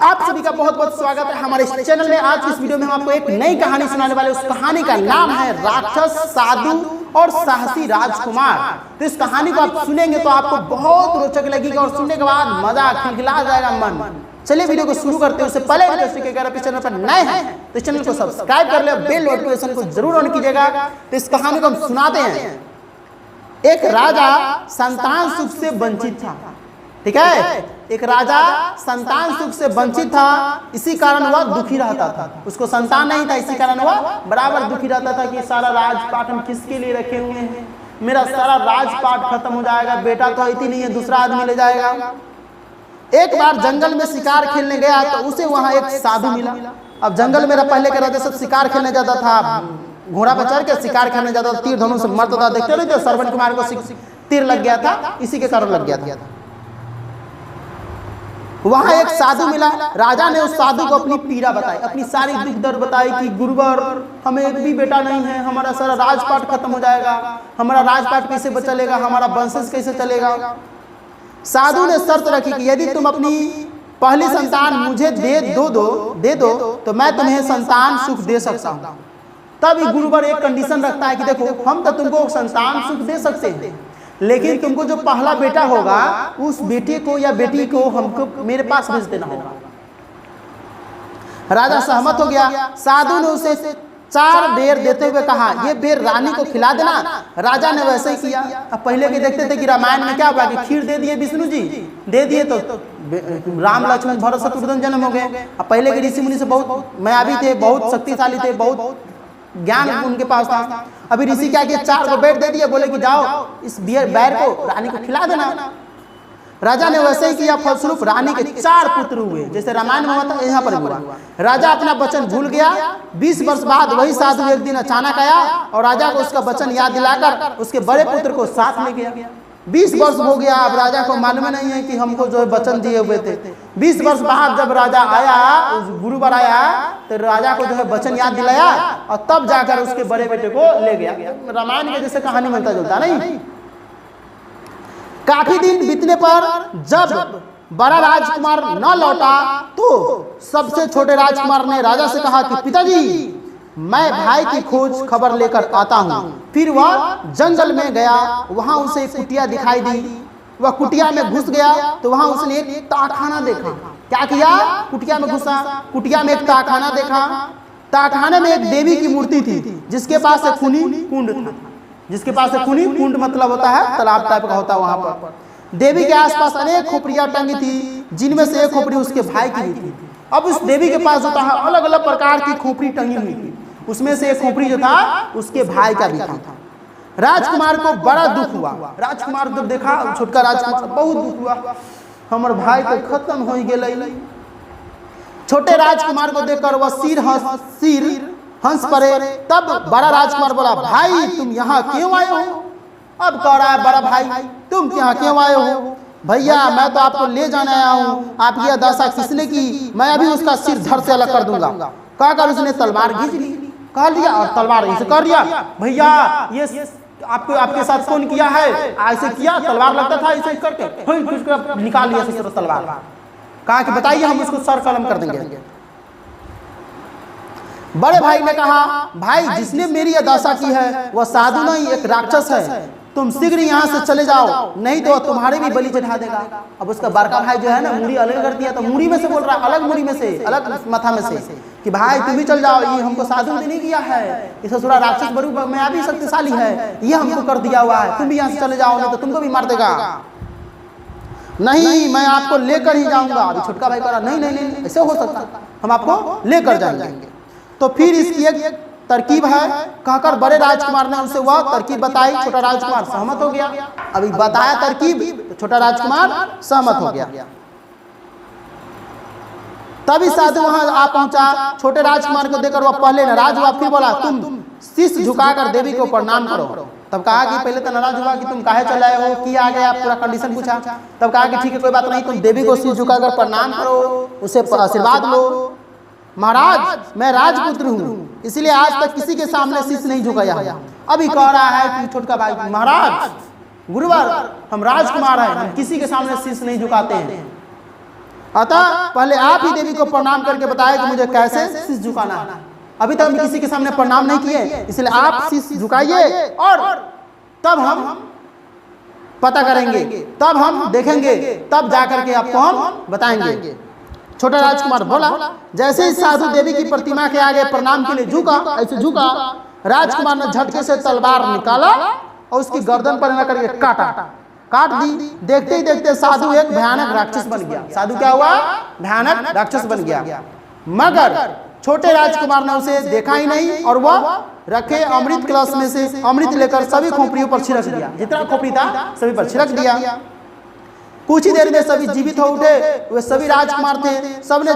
आप सभी का बहुत बहुत स्वागत है हमारे इस चैनल में। आज की इस वीडियो में हम आपको एक नई कहानी सुनाने वाले। उस कहानी का नाम है राक्षस, साधु और साहसी राजकुमार। तो इस कहानी को आप सुनेंगे तो आपको बहुत रोचक लगेगा और सुनने के बाद मजा खिलखिला जाएगा मन। चलिए वीडियो को शुरू करते हैं। उससे पहले इस चैनल पर नए हैं तो इस चैनल को सब्सक्राइब कर ले, बेल नोटिफिकेशन को जरूर ऑन कीजिएगा। तो इस कहानी को हम सुनाते हैं। एक राजा संतान सुख से वंचित था। ठीक है, एक राजा संतान सुख से वंचित था, इसी कारण वह दुखी रहता था। उसको संतान नहीं था, इसी कारण वह बराबर दुखी रहता था कि सारा राजपाट हम किसके लिए रखे हुए हैं, मेरा सारा राजपाट खत्म हो जाएगा, बेटा तो इतनी नहीं है, दूसरा आदमी ले जाएगा। एक बार जंगल में शिकार खेलने गया तो उसे वहां एक साधु मिला। अब जंगल में पहले के राजा सब शिकार खेलने जाता था, घोड़ा पर चढ़ के शिकार खेलने जाता था, तीर धनुष से मरता था। देखते नहीं थे श्रवण कुमार को तीर लग गया था, इसी के कारण लग गया था। वहां एक साधु मिला। राजा ने उस साधु को अपनी पीड़ा बताई, अपनी सारी दुख दर्द बताई कि गुरुवर हमें एक भी बेटा नहीं है, हमारा सारा राजपाट खत्म हो जाएगा, हमारा राजपाट कैसे चलेगा, हमारा वंशज कैसे चलेगा। साधु ने शर्त रखी कि यदि तुम अपनी पहली संतान मुझे दे दो तो मैं तुम्हें संतान सुख दे सकता हूँ। तब गुरुवर एक कंडीशन रखता है कि देखो हम तो तुमको संतान सुख दे सकते हैं, लेकिन तुमको जो पहला बेटा होगा उस बेटे को या बेटी को हमको मेरे पास भेज देना होगा। राजा सहमत हो गया। साधु ने उसे 4 बेर देते हुए कहा ये बेर रानी को खिला देना। राजा ने वैसे ही किया। अब पहले के देखते थे कि रामायण में क्या हुआ कि खीर दे दिए, विष्णु जी दे दिए तो राम लक्ष्मण भरत शत्रुघ्न जन्म हो गए। अब पहले के ऋषि मुनि से बहुत मायावी थे, बहुत शक्तिशाली थे, बहुत ज्ञान उनके पास था। अभी ऋषि क्या किया, 4 को बेट दे दिए, बोले कि जाओ इस बैर को रानी को खिला देना। राजा ने वैसे ही किया। फलस्वरूप रानी के 4 पुत्र हुए, जैसे रामायण में होता यहाँ पर हुआ। राजा अपना वचन भूल गया। 20 वर्ष बाद वही साधु एक दिन अचानक आया और राजा को उसका वचन याद दिलाकर उसके बड़े पुत्र को साथ ले गया। 20 वर्ष हो गया, अब राजा को मालूम नहीं है कि हमको जो वचन दिए हुए थे। 20 वर्ष बाद जब राजा आया, गुरुवर आया तो राजा को जो है वचन याद दिलाया और तब जाकर उसके बड़े बेटे को ले गया। रामायण के जैसे कहानी मिलता जुलता नहीं। काफी दिन बीतने पर जब बड़ा राजकुमार न लौटा तो सबसे छोटे राजकुमार ने राजा से कहा कि पिताजी मैं भाई की खोज खबर लेकर आता हूँ। फिर वह जंगल में गया, वहां उसे एक कुटिया दिखाई दी। वह कुटिया में घुस गया तो वहां उसने एक ताखाना देखा। क्या किया, कुटिया में घुसा, कुटिया में एक ताखाना देखा। ताखाने में एक देवी की मूर्ति थी जिसके पास एक खूनी कुंड था। जिसके पास एक खूनी कुंड मतलब होता है तालाब टाइप का होता है। वहां पर देवी के आसपास अनेक खोपड़ियां टंगी थी, जिनमें से एक खोपड़ी उसके भाई की थी। अब उस देवी के पास जो था अलग अलग प्रकार की खोपड़ी टंगी हुई थी, उसमें से एक खोपड़ी जो था उसके भाई का भी था। राजकुमार को बड़ा दुख हुआ। राजकुमार जब देखा, छोटका राजकुमार बहुत दुख हुआ, हमारे भाई तो खत्म हो गए। छोटे राजकुमार को देखकर वह सिर हंस पड़े। तब बड़ा राजकुमार बोला भाई तुम यहाँ क्यों आए हो। अब कह रहा है बड़ा भाई तुम यहाँ क्यों आए हो। भैया मैं तो आपको ले जाने आया हूँ, आपकी यह दशा किसने की, मैं अभी उसका सिर धड़ से अलग कर दूंगा। कहकर उसने तलवार खींच ली, कह लिया और तलवार ऐसे कर दिया। भैया ये आपके साथ कौन किया है, ऐसे किया, तलवार लगता था ऐसे करके निकाल लिया तलवार। कहा कि बताइए हम उसको सर कलम कर देंगे। बड़े भाई ने कहा भाई जिसने मेरी यह दशा की है वह साधु नहीं एक राक्षस है, तुम शीघ्र यहाँ से चले जाओ नहीं तो तुम्हारे भी बलि चढ़ा देगा। अब उसका बड़का भाई जो है ना मुड़ी अलग कर दिया, तो मुड़ी में से बोल रहा, अलग मुड़ी में से, अलग माथा में से कि भाई तुम भी चल जाओ, ये हमको साधु ने नहीं किया है, ये ससुरा राक्षस बड़ू में अभी शक्तिशाली है, ये हमको कर दिया हुआ है, तुम भी यहाँ से चले जाओ नहीं तो तुमको भी मार देगा। नहीं मैं आपको लेकर ही जाऊंगा। अभी छोटका भाई कहा नहीं ऐसे हो सकता, हम आपको लेकर जाएंगे। तो फिर इसकी एक तरकीब है कहकर बड़े राजकुमार ने उसे वह तरकीब बताई। छोटा राजकुमार सहमत हो गया। अभी बताया तरकीब तो छोटा राजकुमार सहमत हो गया। तभी साधु वहां आ पहुंचा। छोटे राजकुमार को देखकर वह पहले नाराज हुआ, फिर बोला तुम शीश झुकाकर देवी को प्रणाम करो। तब कहा कि पहले तो नाराज हुआ कि तुम काहे चले आए हो, क्या आ गया, पूरा कंडीशन पूछा। तब कहा कि ठीक है कोई बात नहीं, तुम देवी को शीश झुकाकर प्रणाम करो, उसे आशीर्वाद लो। महाराज मैं राजपुत्र हूँ इसलिए आज तक किसी के सामने शीश नहीं झुकाया। अभी कह रहा है कि छोटका भाई महाराज गुरुवर हम राजकुमार हैं, हम किसी के सामने शीश नहीं झुकाते हैं। अतः पहले आप ही देवी को प्रणाम करके बताएं कि मुझे कैसे शीश झुकाना है। अभी तक हम किसी के सामने प्रणाम नहीं किए, इसलिए आप शीश झुकाइए और तब हम पता करेंगे, तब हम देखेंगे, तब जाकर के आपको हम बताएंगे। छोटा राजकुमार बोला। जैसे ही साधु देवी की प्रतिमा के आगे प्रणाम के लिए झुका, ऐसे झुका, राजकुमार ने झटके से तलवार निकाला और उसकी गर्दन पर न करके काट दी। देखते ही देखते साधु एक भयानक राक्षस बन गया। साधु क्या हुआ? भयानक राक्षस बन गया। मगर छोटे राजकुमार ने उसे देखा ही नहीं और वह रखे अमृत कलश में से अमृत लेकर सभी खोपड़ियों पर छिड़क दिया। जितना खोपड़ी था सभी पर छिड़क दिया। कुछ ही देर में सभी जीवित हो उठे। वे सभी राजकुमार थे। सबने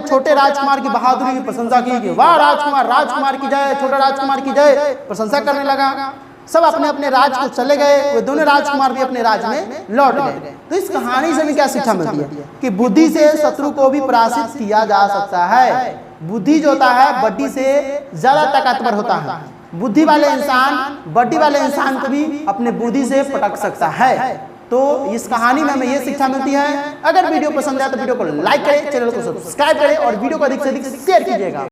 छोटे राजकुमार की बहादुरी की प्रशंसा की। वाह राजकुमार की जय, छोटा राजकुमार की जय, प्रशंसा करने लगा। सब अपने अपने राज को चले गए। वे दोनों राजकुमार भी अपने राज में लौट गए। तो इस कहानी से हमें क्या शिक्षा मिलती है कि बुद्धि से शत्रु को भी पराजित किया जा सकता है। बुद्धि जो होता है बड्डी से ज्यादा ताकतवर होता है। बुद्धि वाले इंसान बड्डी वाले इंसान को भी अपने बुद्धि से पटक सकता है। तो इस कहानी में हमें यह शिक्षा मिलती है। अगर वीडियो पसंद आए तो वीडियो को लाइक करें, चैनल को सब्सक्राइब करें और वीडियो को अधिक से अधिक शेयर कीजिएगा।